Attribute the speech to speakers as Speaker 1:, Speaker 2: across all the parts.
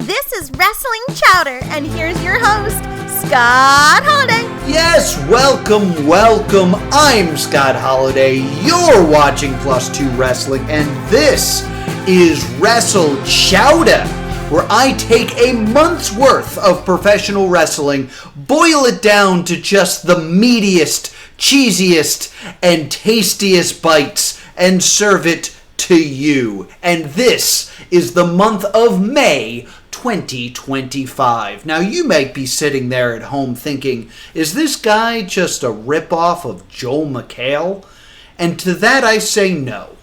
Speaker 1: This is Wrestling Chowder, and here's your host, Scott Holladay.
Speaker 2: Yes, welcome. I'm Scott Holladay. You're watching +2 Wrestling, and this is Wrestle Chowder, where I take a month's worth of professional wrestling, boil it down to just the meatiest, cheesiest, and tastiest bites, and serve it to you. And this is the month of May 2025. Now, you might be sitting there at home thinking, is this guy just a ripoff of Joel McHale? And to that I say no.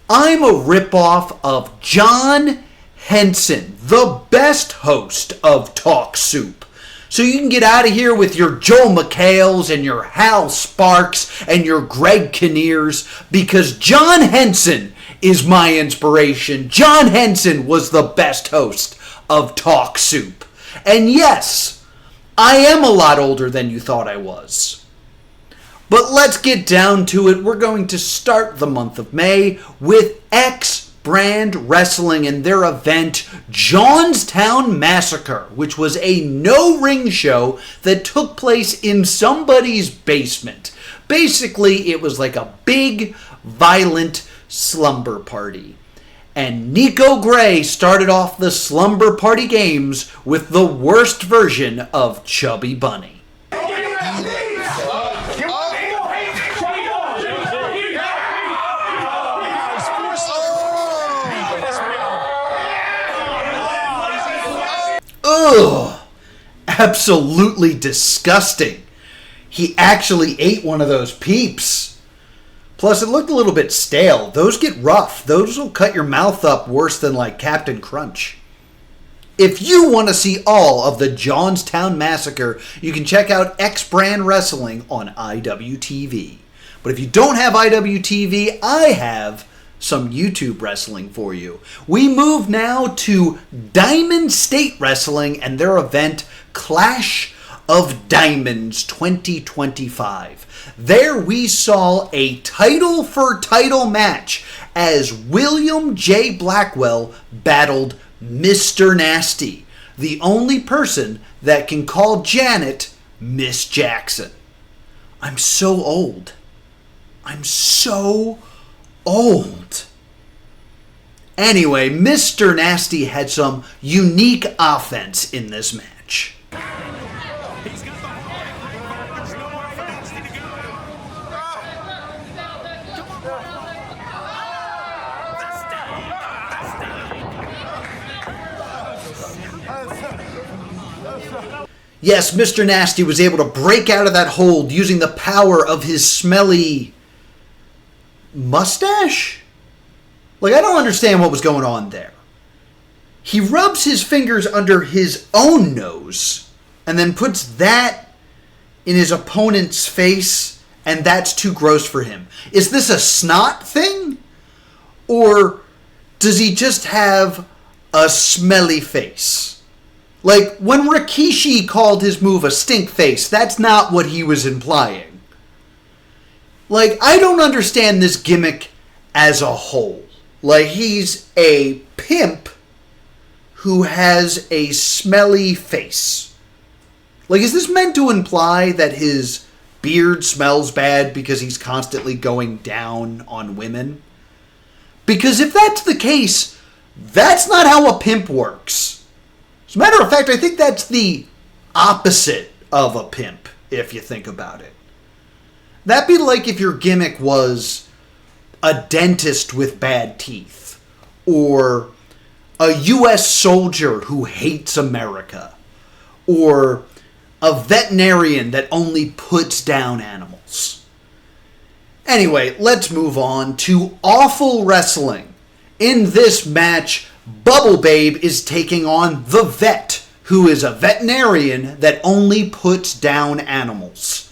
Speaker 2: I'm a ripoff of John Henson, the best host of Talk Soup. So you can get out of here with your Joel McHales and your Hal Sparks and your Greg Kinnears, because John Henson is my inspiration. John Henson was the best host of Talk Soup. And yes, I am a lot older than you thought I was. But let's get down to it. We're going to start the month of May with X-Brand Wrestling and their event, Johnstown Massacre, which was a no-ring show that took place in somebody's basement. Basically, it was like a big, violent slumber party. And Nico Gray started off the slumber party games with the worst version of Chubby Bunny. Ugh! Absolutely disgusting. He actually ate one of those peeps. Plus, it looked a little bit stale. Those get rough. Those will cut your mouth up worse than like Captain Crunch. If you want to see all of the Johnstown Massacre, you can check out X-Brand Wrestling on IWTV. But if you don't have IWTV, I have some YouTube wrestling for you. We move now to Diamond State Wrestling and their event, Clash of Diamonds 2025. There we saw a title-for-title match as William J. Blackwell battled Mr. Nasty, the only person that can call Janet Miss Jackson. I'm so old. Anyway, Mr. Nasty had some unique offense in this match. Yes, Mr. Nasty was able to break out of that hold using the power of his smelly mustache? Like, I don't understand what was going on there. He rubs his fingers under his own nose and then puts that in his opponent's face, and that's too gross for him. Is this a snot thing? Or does he just have a smelly face? Like, when Rikishi called his move a stink face, that's not what he was implying. Like, I don't understand this gimmick as a whole. Like, he's a pimp who has a smelly face. Like, is this meant to imply that his beard smells bad because he's constantly going down on women? Because if that's the case, that's not how a pimp works. As a matter of fact, I think that's the opposite of a pimp, if you think about it. That'd be like if your gimmick was a dentist with bad teeth, or a U.S. soldier who hates America, or a veterinarian that only puts down animals. Anyway, let's move on to Awful Wrestling. In this match, Bubble Babe is taking on The Vet, who is a veterinarian that only puts down animals.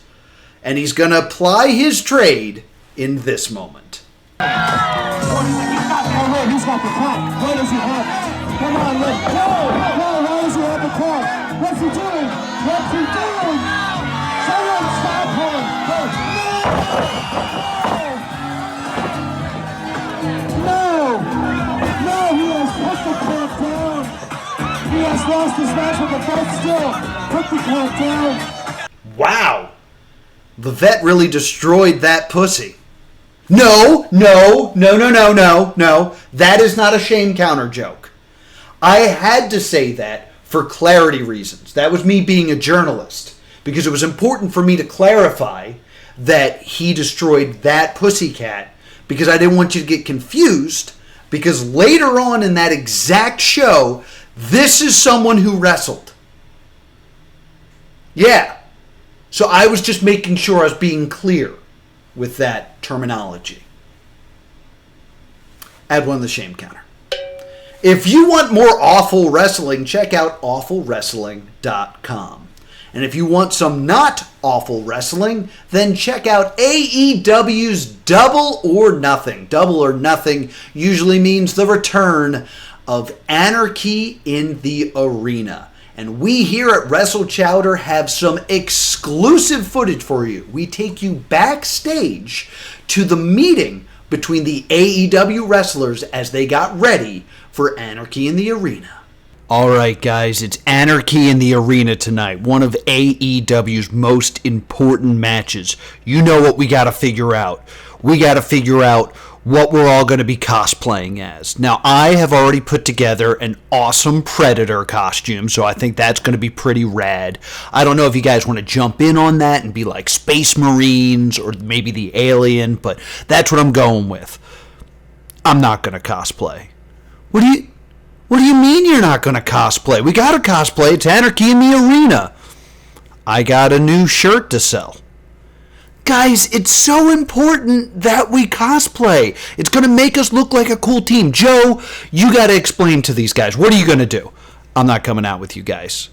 Speaker 2: And he's going to apply his trade in this moment.
Speaker 3: He's got the clock. What does he have? Come on, let's go! Why does he have the clock? What's he doing? Someone stop him! No! He has put the clock down! He has lost his match with the fight still. Put the count down.
Speaker 2: Wow. The vet really destroyed that pussy. No. That is not a shame counter joke. I had to say that for clarity reasons. That was me being a journalist. Because it was important for me to clarify that he destroyed that pussycat. Because I didn't want you to get confused. Because later on in that exact show, this is someone who wrestled. Yeah. So I was just making sure I was being clear with that terminology. Add one to the shame counter. If you want more awful wrestling, check out awfulwrestling.com. And if you want some not awful wrestling, then check out AEW's Double or Nothing. Double or Nothing usually means the return of Anarchy in the Arena. And we here at Wrestle Chowder have some exclusive footage for you. We take you backstage to the meeting between the AEW wrestlers as they got ready for Anarchy in the Arena. Alright guys, it's Anarchy in the Arena tonight. One of AEW's most important matches. You know what we gotta figure out. We gotta figure out what we're all going to be cosplaying as. Now, I have already put together an awesome Predator costume, so I think that's going to be pretty rad. I don't know if you guys want to jump in on that and be like Space Marines or maybe the Alien, but that's what I'm going with. I'm not going to cosplay. What do you mean you're not going to cosplay? We got to cosplay. It's Anarchy in the Arena. I got a new shirt to sell. Guys, it's so important that we cosplay. It's going to make us look like a cool team. Joe, you got to explain to these guys. What are you going to do? I'm not coming out with you guys.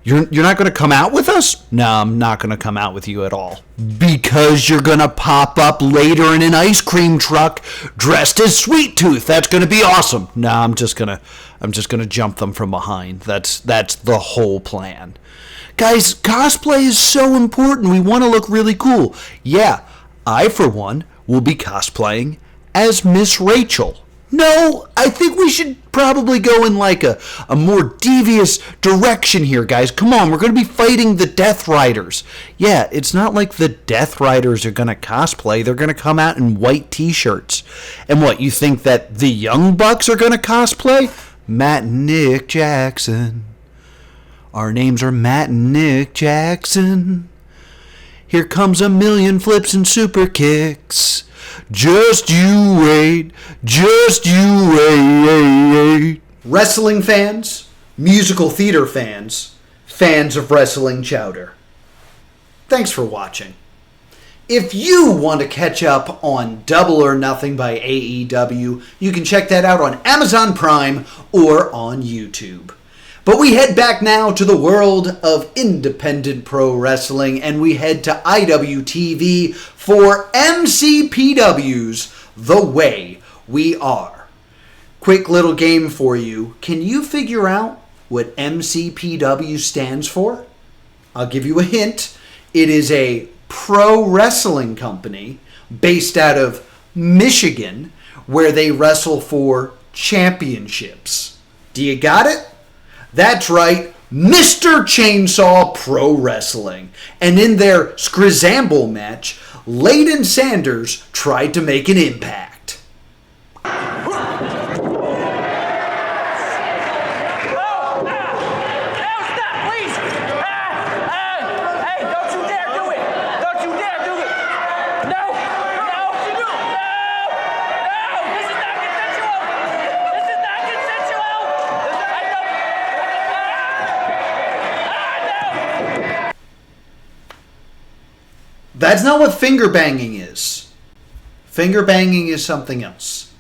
Speaker 2: You're not going to come out with us? No, I'm not going to come out with you at all. Because you're going to pop up later in an ice cream truck dressed as Sweet Tooth. That's going to be awesome. No, I'm just going to jump them from behind. That's the whole plan. Guys, cosplay is so important. We want to look really cool. Yeah, I, for one, will be cosplaying as Miss Rachel. No, I think we should probably go in like a more devious direction here, guys. Come on, we're going to be fighting the Death Riders. Yeah, it's not like the Death Riders are going to cosplay. They're going to come out in white t-shirts. And what, you think that the Young Bucks are going to cosplay? Matt and Nick Jackson. Our names are Matt and Nick Jackson. Here comes a million flips and super kicks. Just you wait. Just you wait. Wrestling fans, musical theater fans, fans of Wrestling Chowder. Thanks for watching. If you want to catch up on Double or Nothing by AEW, you can check that out on Amazon Prime or on YouTube. But we head back now to the world of independent pro wrestling, and we head to IWTV for MCPW's The Way We Are. Quick little game for you. Can you figure out what MCPW stands for? I'll give you a hint. It is a pro wrestling company based out of Michigan where they wrestle for championships. Do you got it? That's right, Mr. Chainsaw Pro Wrestling. And in their Scrizamble match, Layden Sanders tried to make an impact. That's not what finger banging is. Finger banging is something else.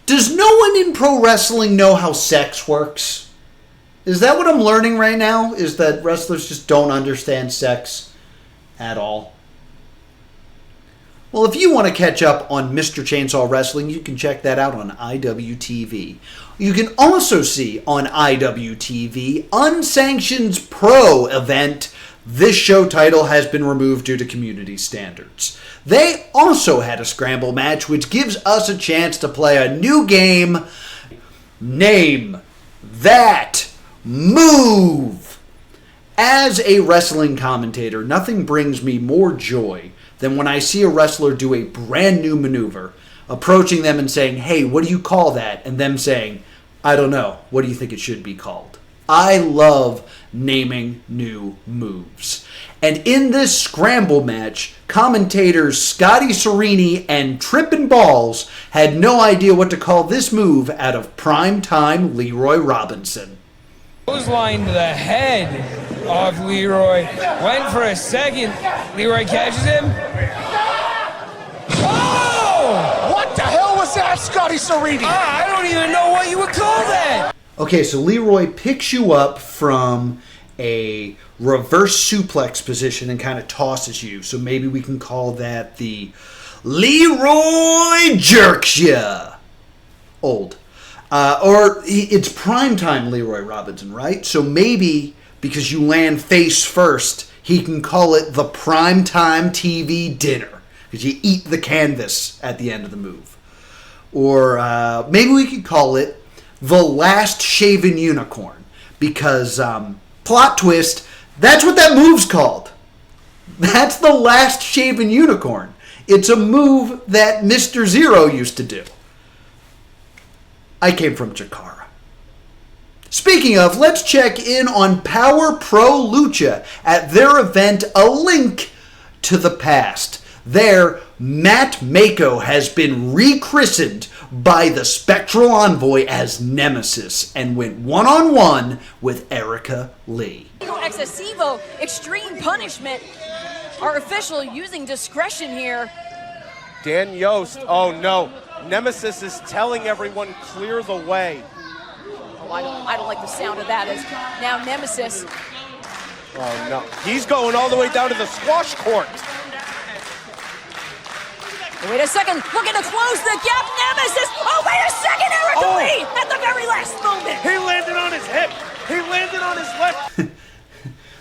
Speaker 2: Does no one in pro wrestling know how sex works? Is that what I'm learning right now? Is that wrestlers just don't understand sex at all? Well, if you want to catch up on Mr. Chainsaw Wrestling, you can check that out on IWTV. You can also see on IWTV Unsanctioned's Pro event. This show title has been removed due to community standards. They also had a scramble match, which gives us a chance to play a new game. Name that move. As a wrestling commentator, nothing brings me more joy than when I see a wrestler do a brand new maneuver, approaching them and saying, hey, what do you call that? And them saying, I don't know. What do you think it should be called? I love naming new moves. And in this scramble match, commentators Scotty Serini and Trippin' Balls had no idea what to call this move out of primetime Leroy Robinson.
Speaker 4: Clothesline to the head of Leroy. Went for a second. Leroy catches him. Oh!
Speaker 3: What the hell was that, Scotty Serini?
Speaker 4: I don't even know what you would call that.
Speaker 2: Okay, so Leroy picks you up from a reverse suplex position and kind of tosses you. So maybe we can call that the Leroy jerks ya. Old. Or it's primetime Leroy Robinson, right? So maybe because you land face first, he can call it the primetime TV dinner because you eat the canvas at the end of the move. Or maybe we could call it the last shaven unicorn because plot twist, that's what that move's called. That's the last shaven unicorn. It's a move that Mr. Zero used to do. I came from Chikara. Speaking of, let's check in on Power Pro Lucha at their event, A Link to the Past. There, Matt Mako has been rechristened by the Spectral Envoy as Nemesis and went one-on-one with Erica Lee.
Speaker 5: Excessivo, extreme punishment. Our official using discretion here.
Speaker 6: Dan Yost, oh no. Nemesis is telling everyone clear the way.
Speaker 5: Oh, I don't like the sound of that. As now Nemesis.
Speaker 6: Oh no, he's going all the way down to the squash court.
Speaker 5: Wait a second, looking to close the gap, Nemesis! Oh, wait a second, Erica Lee! At the very last moment!
Speaker 6: He landed on his hip! He landed on his left!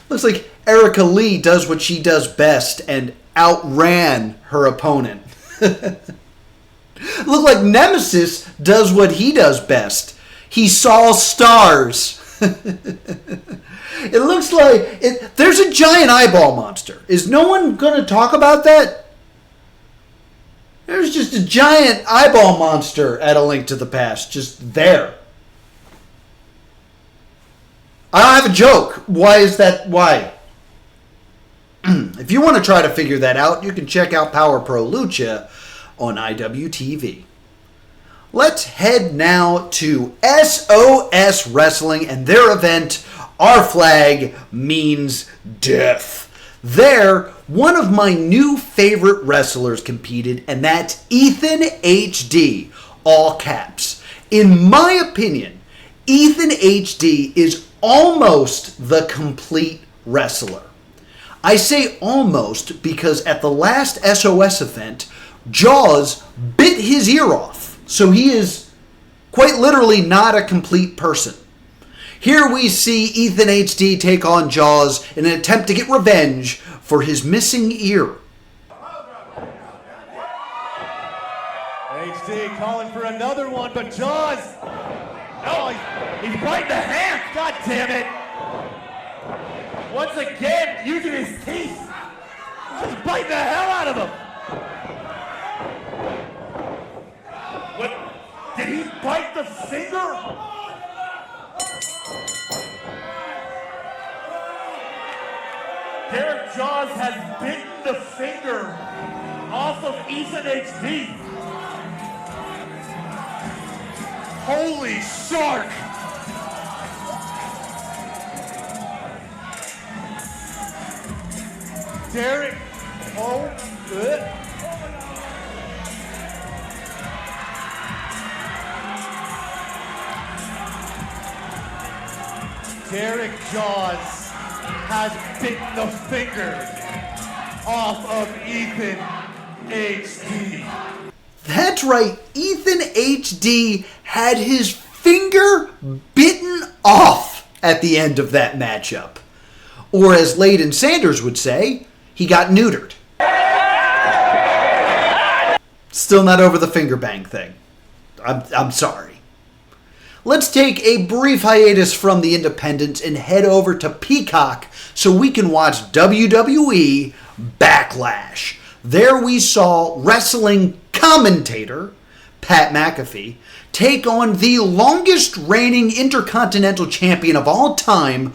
Speaker 2: Looks like Erica Lee does what she does best and outran her opponent. Look like Nemesis does what he does best. He saw stars. It looks like there's a giant eyeball monster. Is no one going to talk about that? There's just a giant eyeball monster at A Link to the Past, just there. I don't have a joke. Why is that? Why? If you want to try to figure that out, you can check out Power Pro Lucha on IWTV. Let's head now to SOS Wrestling and their event, Our Flag Means Death. There, one of my new favorite wrestlers competed, and that's Ethan HD, all caps. In my opinion, Ethan HD is almost the complete wrestler. I say almost because at the last SOS event, Jaws bit his ear off, so he is quite literally not a complete person. Here we see Ethan HD take on Jaws in an attempt to get revenge for his missing ear.
Speaker 3: HD calling for another one, but Jaws! Oh, he's biting the hand! God damn it! Once again, using his teeth! Just biting the hell out of him! What? Did he bite the finger? Derek Jaws has bitten the finger off of Ethan HD. Holy shark! Derek, oh, good. Derek Jaws has bitten the finger off of Ethan HD.
Speaker 2: That's right, Ethan HD had his finger bitten off at the end of that matchup. Or as Layden Sanders would say, he got neutered. Still not over the finger bang thing. I'm sorry. let's take a brief hiatus from the independents and head over to Peacock so we can watch WWE Backlash. There we saw wrestling commentator Pat McAfee take on the longest reigning Intercontinental Champion of all time,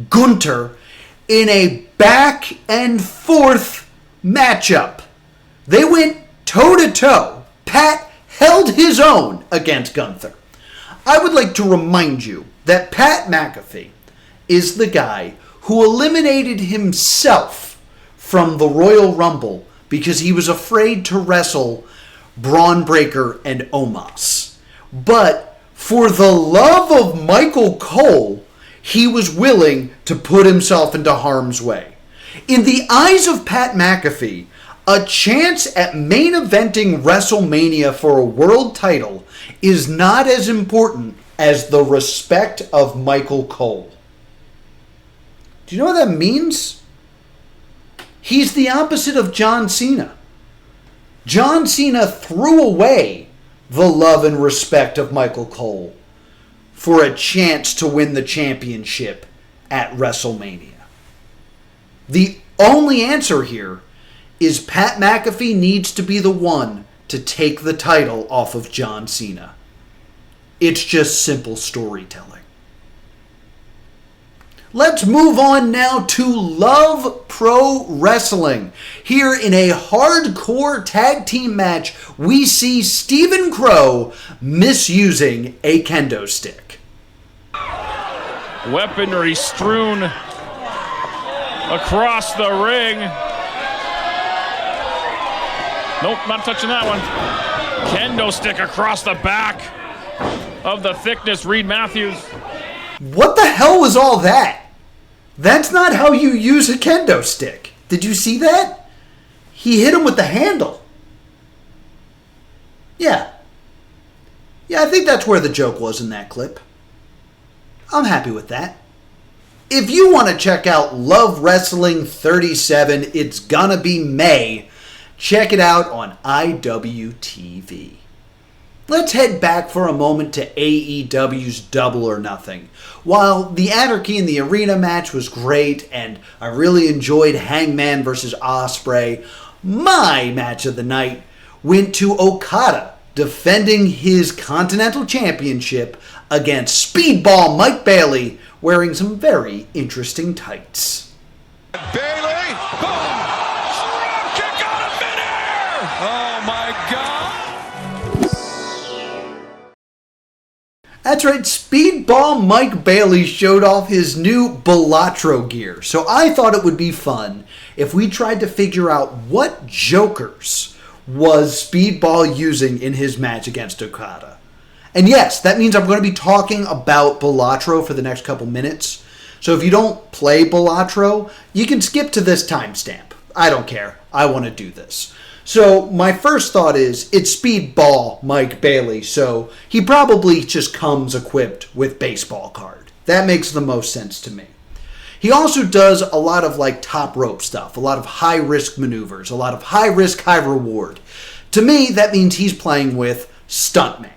Speaker 2: Gunther, in a back and forth matchup. They went toe-to-toe. Pat held his own against Gunther. I would like to remind you that Pat McAfee is the guy who eliminated himself from the Royal Rumble because he was afraid to wrestle Braun Breaker and Omos. But for the love of Michael Cole, he was willing to put himself into harm's way. In the eyes of Pat McAfee, a chance at main eventing WrestleMania for a world title is not as important as the respect of Michael Cole. Do you know what that means? He's the opposite of John Cena. John Cena threw away the love and respect of Michael Cole for a chance to win the championship at WrestleMania. The only answer here is Pat McAfee needs to be the one to take the title off of John Cena. It's just simple storytelling. Let's move on now to Love Pro Wrestling. Here in a hardcore tag team match, we see Stephen Crow misusing a kendo stick.
Speaker 7: Weaponry strewn across the ring. Nope, not touching that one. Kendo stick across the back of the thickness, Reed Matthews.
Speaker 2: What the hell was all that? That's not how you use a kendo stick. Did you see that? He hit him with the handle. Yeah, I think that's where the joke was in that clip. I'm happy with that. If you want to check out Love Wrestling 37, it's gonna be May. Check it out on IWTV. Let's head back for a moment to AEW's Double or Nothing. While the Anarchy in the Arena match was great, and I really enjoyed Hangman versus Ospreay, my match of the night went to Okada defending his Continental Championship against Speedball Mike Bailey wearing some very interesting tights.
Speaker 8: Bailey, boom! Drop kick out of midair! Oh my God!
Speaker 2: That's right, Speedball Mike Bailey showed off his new Balatro gear. So I thought it would be fun if we tried to figure out what jokers was Speedball using in his match against Okada. And yes, that means I'm going to be talking about Balatro for the next couple minutes. So if you don't play Balatro, you can skip to this timestamp. I don't care. I want to do this. So my first thought is, it's Speedball Mike Bailey, so he probably just comes equipped with baseball card. That makes the most sense to me. He also does a lot of top rope stuff, a lot of high risk maneuvers, a lot of high risk, high reward. To me, that means he's playing with Stuntman.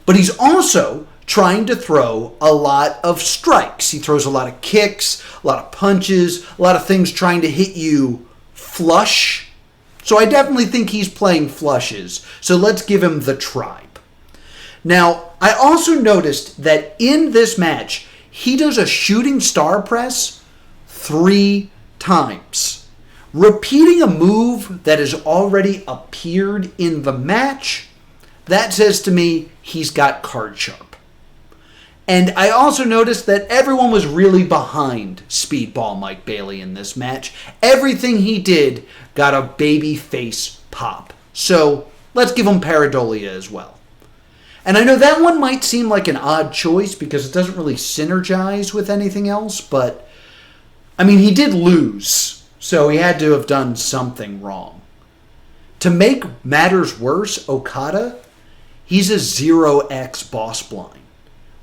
Speaker 2: But he's also trying to throw a lot of strikes. He throws a lot of kicks, a lot of punches, a lot of things trying to hit you flush. So I definitely think he's playing flushes. So let's give him the tribe. Now, I also noticed that in this match, he does a shooting star press 3 times. Repeating a move that has already appeared in the match, that says to me he's got card sharp. And I also noticed that everyone was really behind Speedball Mike Bailey in this match. Everything he did got a baby face pop. So let's give him pareidolia as well. And I know that one might seem like an odd choice because it doesn't really synergize with anything else, but I mean, he did lose, so he had to have done something wrong. To make matters worse, Okada, he's a 0x boss blind.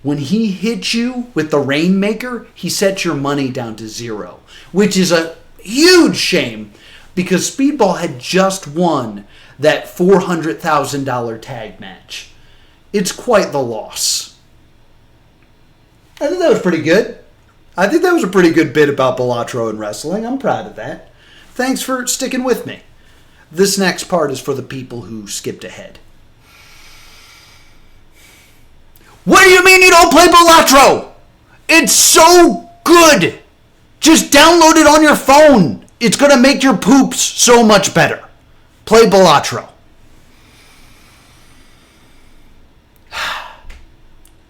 Speaker 2: When he hits you with the Rainmaker, he sets your money down to 0, which is a huge shame because Speedball had just won that $400,000 tag match. It's quite the loss. I think that was pretty good. I think that was a pretty good bit about Balatro and wrestling. I'm proud of that. Thanks for sticking with me. This next part is for the people who skipped ahead. What do you mean you don't play Balatro? It's so good. Just download it on your phone. It's going to make your poops so much better. Play Balatro.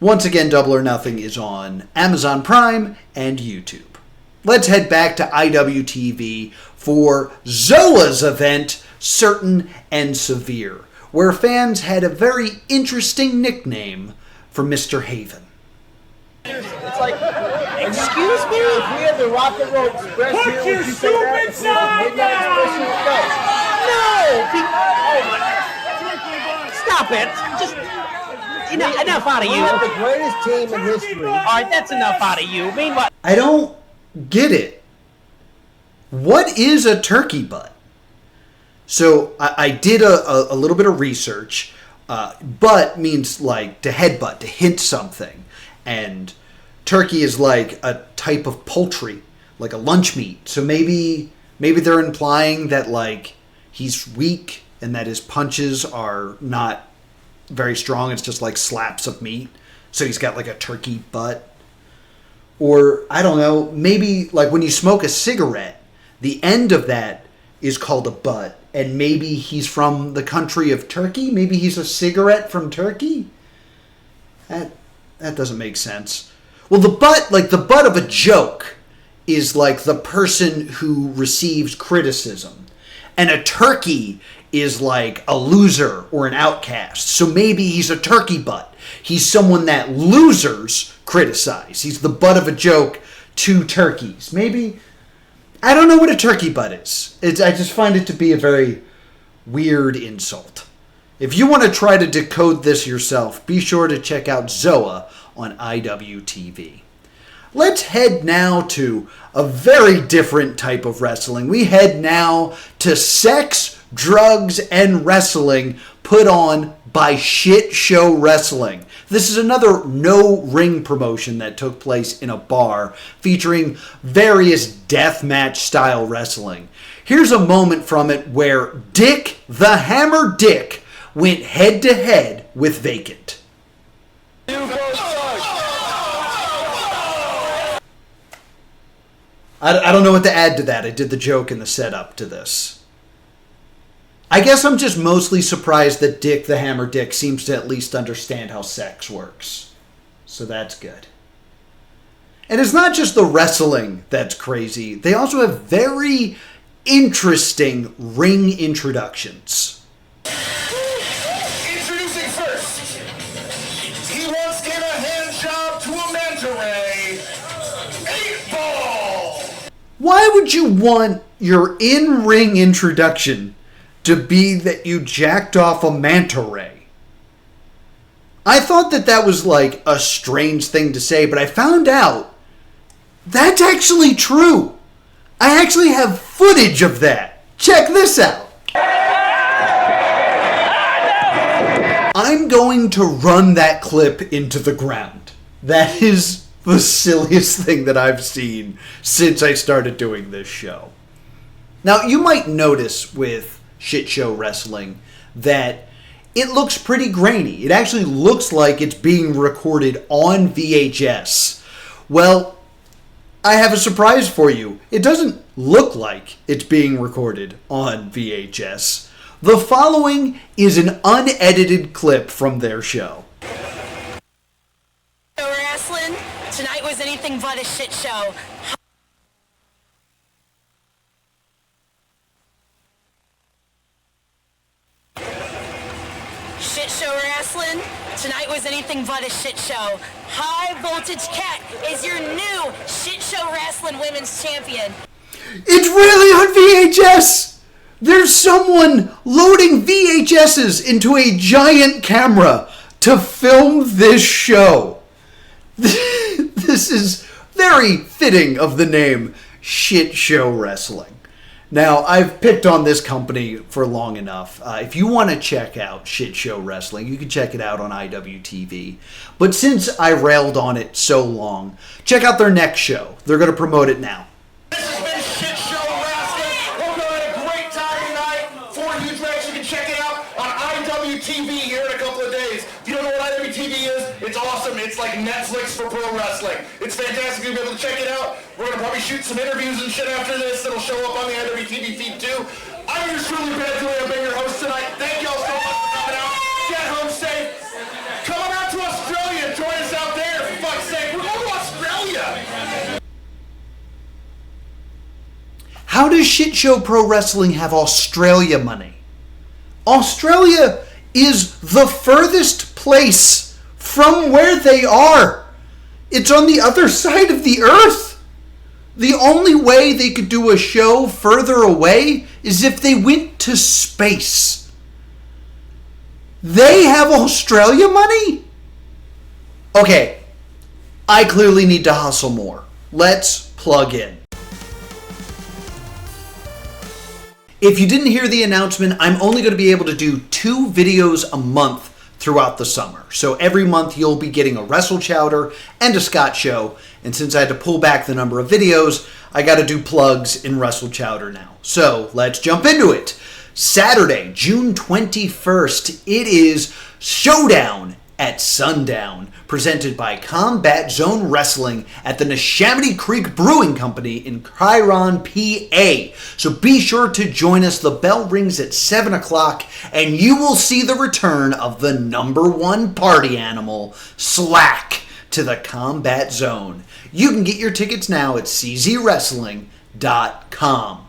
Speaker 2: Once again, Double or Nothing is on Amazon Prime and YouTube. Let's head back to IWTV for Zoa's event, Certain and Severe, where fans had a very interesting nickname for Mr. Haven.
Speaker 9: It's like, excuse me? If we had the Rock and Roll Express here, would you say that? If we had the Midnight Express here, no.
Speaker 10: Stop it. Just enough out of you.
Speaker 9: We have the greatest team in history.
Speaker 10: All right, that's enough out of you. Meanwhile,
Speaker 2: I don't get it. What is a turkey butt? So I did a little bit of research. Butt means like to headbutt, to hint something. And turkey is like a type of poultry, like a lunch meat. So maybe they're implying that like he's weak and that his punches are not very strong. It's just like slaps of meat. So he's got like a turkey butt. Or, I don't know, maybe like when you smoke a cigarette, the end of that is called a butt. And maybe he's from the country of Turkey? Maybe he's a cigarette from Turkey? That doesn't make sense. Well, the butt of a joke is like the person who receives criticism. And a turkey is like a loser or an outcast. So maybe he's a turkey butt. He's someone that losers criticize. He's the butt of a joke to turkeys. Maybe, I don't know what a turkey butt is. I just find it to be a very weird insult. If you want to try to decode this yourself, be sure to check out Zoa on IWTV. Let's head now to a very different type of wrestling. We head now to sex, drugs, and wrestling put on by ShitShoWrasslin. This is another no-ring promotion that took place in a bar featuring various deathmatch style wrestling. Here's a moment from it where Dick the Hammer Dick went head-to-head with Vacant. I don't know what to add to that. I did the joke in the setup to this. I guess I'm just mostly surprised that Dick the Hammer Dick seems to at least understand how sex works. So that's good. And it's not just the wrestling that's crazy. They also have very interesting ring introductions.
Speaker 3: Introducing first, he once gave a hand job to a manta ray. 8-ball!
Speaker 2: Why would you want your in-ring introduction to be that you jacked off a manta ray? I thought that was like a strange thing to say, but I found out that's actually true. I actually have footage of that. Check this out. I'm going to run that clip into the ground. That is the silliest thing that I've seen since I started doing this show. Now, you might notice with ShitShoWrasslin that it looks pretty grainy. It actually looks like it's being recorded on VHS. Well, I have a surprise for you. It doesn't look like it's being recorded on VHS. The following is an unedited clip from their show.
Speaker 5: Wrestling tonight was anything but a shit show. ShitShoWrasslin tonight was anything but a shit show. High Voltage Cat is your new ShitShoWrasslin Women's Champion.
Speaker 2: It's really on VHS! There's someone loading VHSs into a giant camera to film this show. This is very fitting of the name ShitShoWrasslin. Now, I've picked on this company for long enough. If you want to check out Shit Show Wrestling, you can check it out on IWTV. But since I railed on it so long, check out their next show. They're going to promote it now.
Speaker 11: This has been Shit Show Wrestling. Hope you had a great time tonight. 4 huge matches. You can check it out on IWTV here in a couple of days. If you don't know what IWTV is, it's awesome. It's like Netflix for pro wrestling. It's fantastic. You'll be able to check it out. We're going to probably shoot some interviews and shit after this that'll show up on the IWTV feed too. I'm your truly bad Julie. I've been your host tonight. Thank y'all so much for coming out. Get home safe. Come on out to Australia. Join us out there, for fuck's sake. We're going to Australia.
Speaker 2: How does Shit Show Pro Wrestling have Australia money? Australia is the furthest place from where they are. It's on the other side of the earth. The only way they could do a show further away is if they went to space. They have Australia money? Okay, I clearly need to hustle more. Let's plug in. If you didn't hear the announcement, I'm only going to be able to do 2 videos a month throughout the summer. So every month you'll be getting a Wrestle Chowder and a Scott show. And since I had to pull back the number of videos, I got to do plugs in Wrestle Chowder now. So let's jump into it. Saturday, June 21st, it is Showdown at Sundown, presented by Combat Zone Wrestling at the Neshaminy Creek Brewing Company in Chiron, PA. So be sure to join us. The bell rings at 7 o'clock, and you will see the return of the #1 party animal, Slack, to the Combat Zone. You can get your tickets now at CZWrestling.com.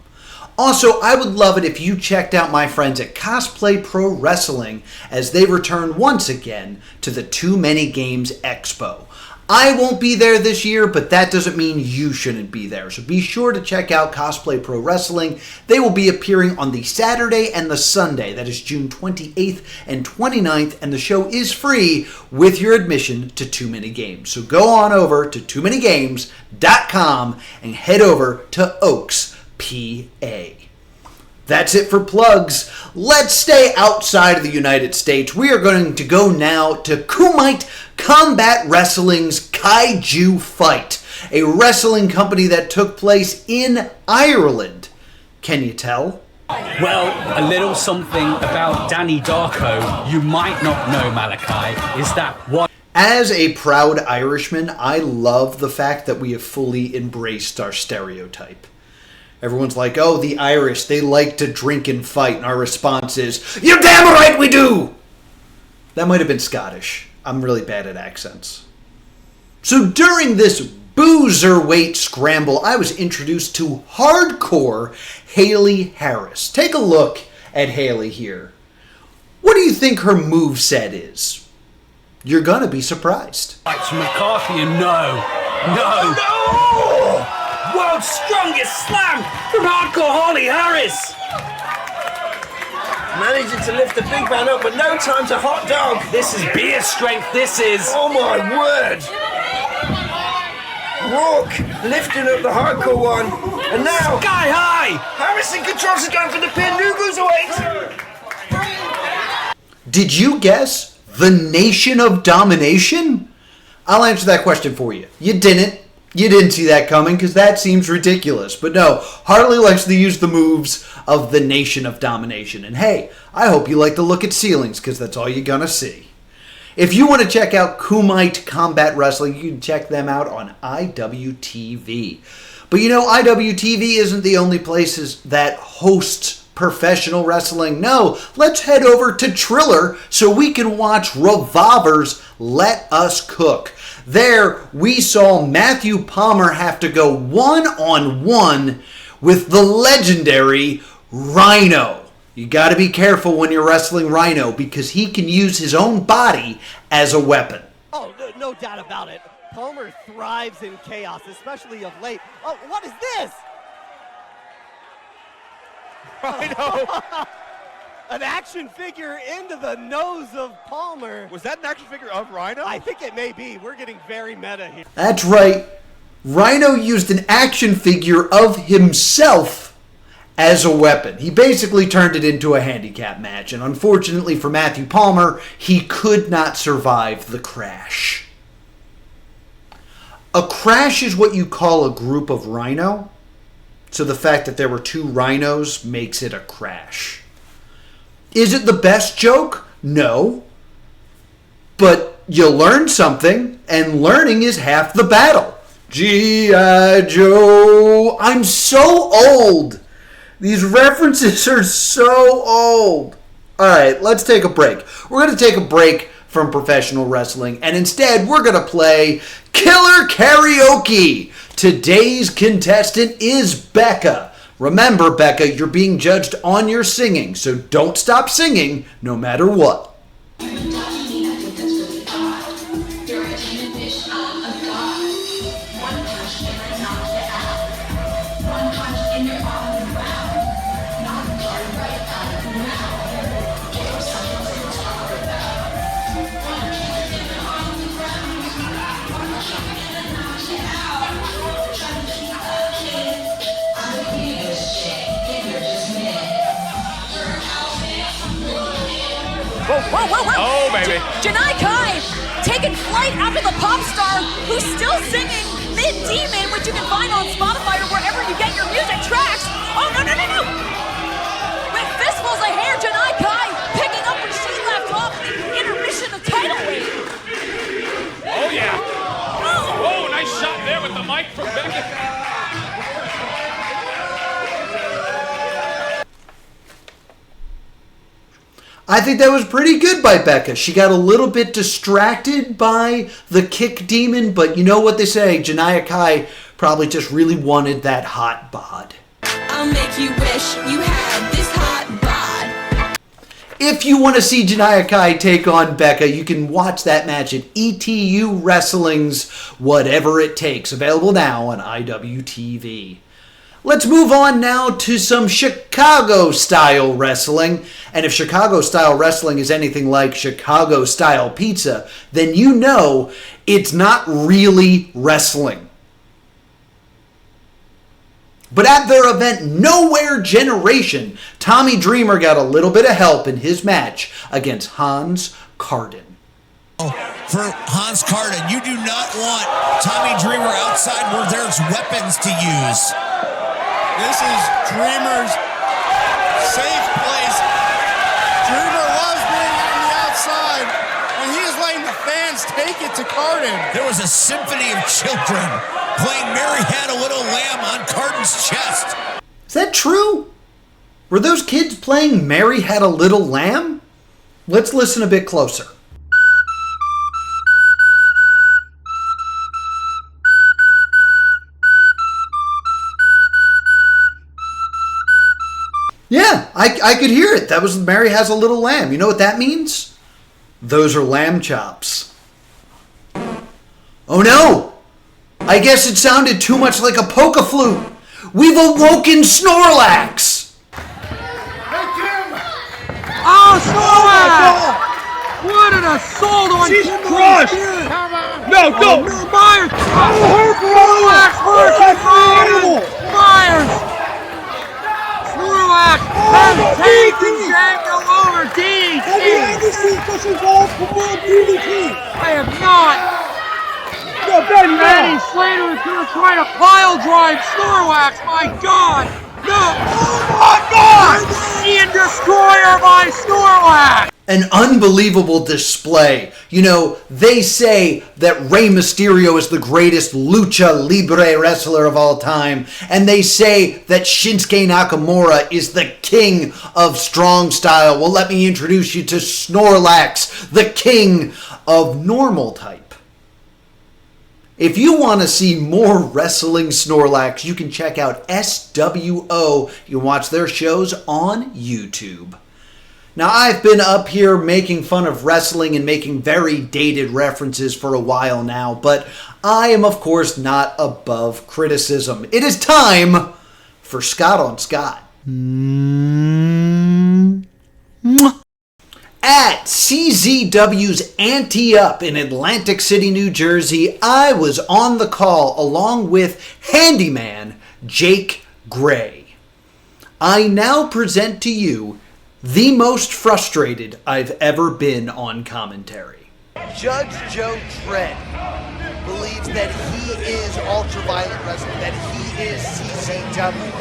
Speaker 2: Also, I would love it if you checked out my friends at Cosplay Pro Wrestling as they return once again to the Too Many Games Expo. I won't be there this year, but that doesn't mean you shouldn't be there. So be sure to check out Cosplay Pro Wrestling. They will be appearing on the Saturday and the Sunday. That is June 28th and 29th, and the show is free with your admission to Too Many Games. So go on over to TooManyGames.com and head over to Oaks, PA. That's it for plugs. Let's stay outside of the United States. We are going to go now to Kumite Combat Wrestling's Kaiju Fight, a wrestling company that took place in Ireland. Can you tell?
Speaker 10: Well, a little something about Danny Darko you might not know, Malachi, is that one.
Speaker 2: As a proud Irishman, I love the fact that we have fully embraced our stereotype. Everyone's like, oh, the Irish, they like to drink and fight. And our response is, you're damn right we do! That might have been Scottish. I'm really bad at accents. So during this boozerweight scramble, I was introduced to hardcore Haley Harris. Take a look at Haley here. What do you think her moveset is? You're gonna be surprised.
Speaker 10: It's McCarthy and no. World's strongest slam from hardcore Holly Harris.
Speaker 9: Managing to lift the big man up, but no time to hot dog.
Speaker 10: This is beer strength, this is.
Speaker 9: Oh my word. Rourke lifting up the hardcore one. And now,
Speaker 10: Sky high.
Speaker 9: Harrison controls it down for the pin. Nugu's awaits.
Speaker 2: Did you guess the Nation of Domination? I'll answer that question for you. You didn't. You didn't see that coming because that seems ridiculous. But no, Harley likes to use the moves of the Nation of Domination. And hey, I hope you like to look at ceilings because that's all you're going to see. If you want to check out Kumite Combat Wrestling, you can check them out on IWTV. But you know, IWTV isn't the only places that hosts professional wrestling. No, let's head over to Triller so we can watch Revolver's Let Us Cook. There, we saw Matthew Palmer have to go one-on-one with the legendary Rhino. You got to be careful when you're wrestling Rhino because he can use his own body as a weapon.
Speaker 12: Oh, no doubt about it. Palmer thrives in chaos, especially of late. Oh, what is this?
Speaker 6: Rhino!
Speaker 12: An action figure into the nose of Palmer.
Speaker 6: Was that an action figure of Rhino?
Speaker 12: I think it may be. We're getting very meta here.
Speaker 2: That's right. Rhino used an action figure of himself as a weapon. He basically turned it into a handicap match, and unfortunately for Matthew Palmer, he could not survive the crash. A crash is what you call a group of rhino, so the fact that there were two rhinos makes it a crash. Is it the best joke? No. But you learn something, and learning is half the battle. G.I. Joe. I'm so old. These references are so old. Alright, let's take a break. We're going to take a break from professional wrestling, and instead we're going to play Killer Karaoke. Today's contestant is Becca. Remember, Becca, you're being judged on your singing, so don't stop singing no matter what.
Speaker 5: Whoa.
Speaker 7: Oh, baby.
Speaker 5: Janai Kai taking flight after the pop star who's still singing Mid-Demon, which you can find on Spotify or wherever you get your music tracks. Oh, no. With fistfuls of hair, Janai Kai picking up where she left off the intermission of Tidal Wave.
Speaker 7: Oh, yeah. Oh, nice shot there with the mic from Becky.
Speaker 2: I think that was pretty good by Becca. She got a little bit distracted by the kick demon, but you know what they say, Janai Kai probably just really wanted that hot bod.
Speaker 5: I'll make you wish you had this hot bod.
Speaker 2: If you want to see Janai Kai take on Becca, you can watch that match at ETU Wrestling's Whatever It Takes, available now on IWTV. Let's move on now to some Chicago-style wrestling. And if Chicago-style wrestling is anything like Chicago-style pizza, then you know it's not really wrestling. But at their event, Nowhere Generation, Tommy Dreamer got a little bit of help in his match against Hans Carden.
Speaker 13: For Hans Carden, you do not want Tommy Dreamer outside where there's weapons to use.
Speaker 14: This is Dreamer's safe place. Dreamer loves being on the outside, and he is letting the fans take it to Carden.
Speaker 13: There was a symphony of children playing Mary Had a Little Lamb on Carden's chest.
Speaker 2: Is that true? Were those kids playing Mary Had a Little Lamb? Let's listen a bit closer. Yeah, I could hear it. That was Mary Has a Little Lamb. You know what that means? Those are lamb chops. Oh no! I guess it sounded too much like a polka flute. We've awoken Snorlax!
Speaker 15: Oh, Snorlax! What an assault on
Speaker 14: Jesus Christ! No, go!
Speaker 15: Myers! Snorlax versus Myers! Snorlax has taken Daniel over DDT!
Speaker 14: Have you ever seen such a ball perform DDT?
Speaker 15: I have not!
Speaker 14: No, Ben, no!
Speaker 15: Manny Slater is going to try to pile drive Snorlax, my God! No! Oh my God! Ian Destroyer by Snorlax!
Speaker 2: An unbelievable display. You know, they say that Rey Mysterio is the greatest lucha libre wrestler of all time, and they say that Shinsuke Nakamura is the king of strong style. Well, let me introduce you to Snorlax, the king of normal type. If you want to see more wrestling Snorlax, you can check out SWO. You can watch their shows on YouTube. Now, I've been up here making fun of wrestling and making very dated references for a while now, but I am, of course, not above criticism. It is time for Scott on Scott. At CZW's Ante Up in Atlantic City, New Jersey, I was on the call along with handyman Jake Gray. I now present to you the most frustrated I've ever been on commentary.
Speaker 9: Judge Joe Dredd believes that he is ultraviolet wrestling, that he is CZW.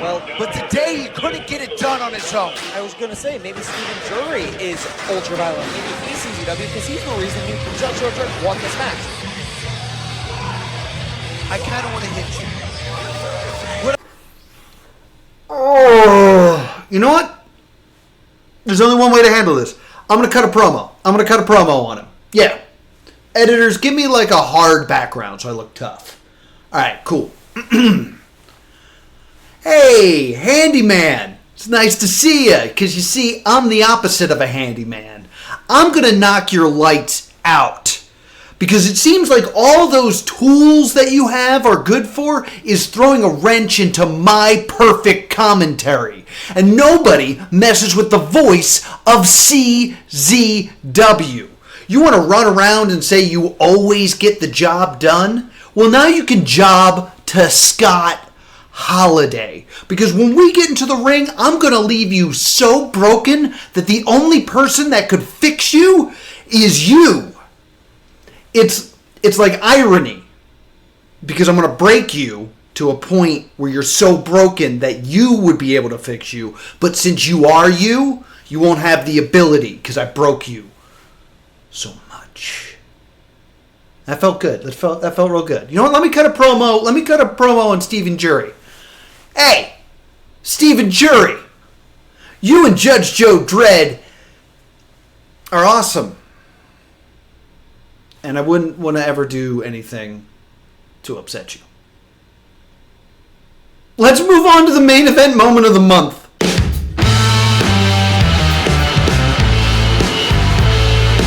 Speaker 9: Well, but today he couldn't get it done on his own.
Speaker 16: I was going to say, maybe Steven Jury is ultraviolet. Maybe he's CZW because he's the reason Judge Joe Dredd won this match.
Speaker 9: I kind of want to hit you.
Speaker 2: Oh, you know what? There's only one way to handle this. I'm going to cut a promo. On him. Yeah. Editors, give me like a hard background so I look tough. All right, cool. Hey, handyman. It's nice to see you, because you see, I'm the opposite of a handyman. I'm going to knock your lights out, because it seems like all those tools that you have are good for is throwing a wrench into my perfect commentary. And nobody messes with the voice of CZW. You want to run around and say you always get the job done? Well, now you can job to Scott Holladay. Because when we get into the ring, I'm going to leave you so broken that the only person that could fix you is you. It's like irony. Because I'm going to break you to a point where you're so broken that you would be able to fix you. But since you are you, you won't have the ability because I broke you so much. That felt good. That felt real good. You know what? Let me cut a promo on Steven Jury. Hey, Steven Jury, you and Judge Joe Dredd are awesome. And I wouldn't want to ever do anything to upset you. Let's move on to the main event moment of the month.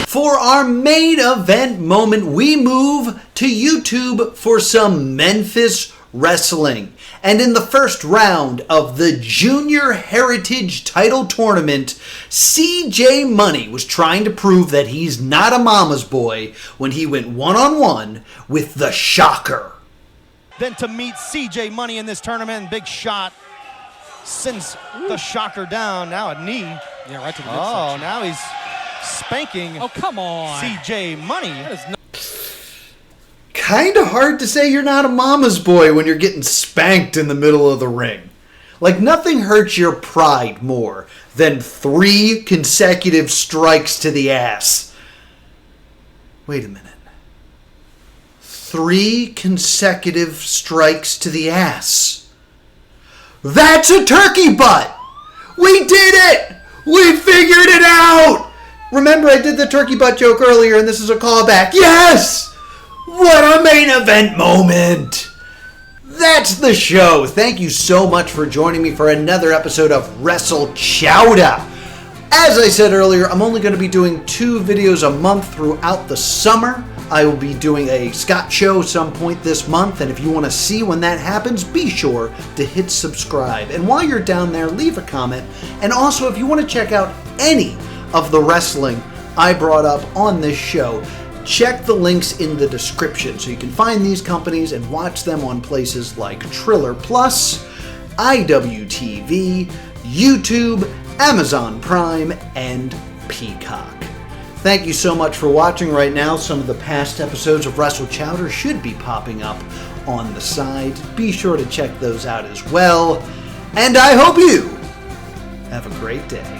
Speaker 2: For our main event moment, we move to YouTube for some Memphis wrestling. And in the first round of the Junior Heritage Title Tournament, CJ Money was trying to prove that he's not a mama's boy when he went one-on-one with the Shocker.
Speaker 17: Then to meet CJ Money in this tournament, big shot, sends the Shocker down, now a knee.
Speaker 16: Yeah, right to the
Speaker 17: midsection. Now he's spanking.
Speaker 16: Oh, come on.
Speaker 17: CJ Money.
Speaker 2: Kind of hard to say you're not a mama's boy when you're getting spanked in the middle of the ring. Like, nothing hurts your pride more than 3 consecutive strikes to the ass. Wait a minute. 3 consecutive strikes to the ass. That's a turkey butt! We did it! We figured it out! Remember, I did the turkey butt joke earlier, and this is a callback. Yes! What a main event moment! That's the show. Thank you so much for joining me for another episode of Wrestle Chowder. As I said earlier, I'm only going to be doing 2 videos a month throughout the summer. I will be doing a Scott show some point this month, and if you want to see when that happens, be sure to hit subscribe. And while you're down there, leave a comment. And also, if you want to check out any of the wrestling I brought up on this show, check the links in the description so you can find these companies and watch them on places like Triller Plus, IWTV, YouTube, Amazon Prime, and Peacock. Thank you so much for watching right now. Some of the past episodes of Wrestle Chowder should be popping up on the side. Be sure to check those out as well. And I hope you have a great day.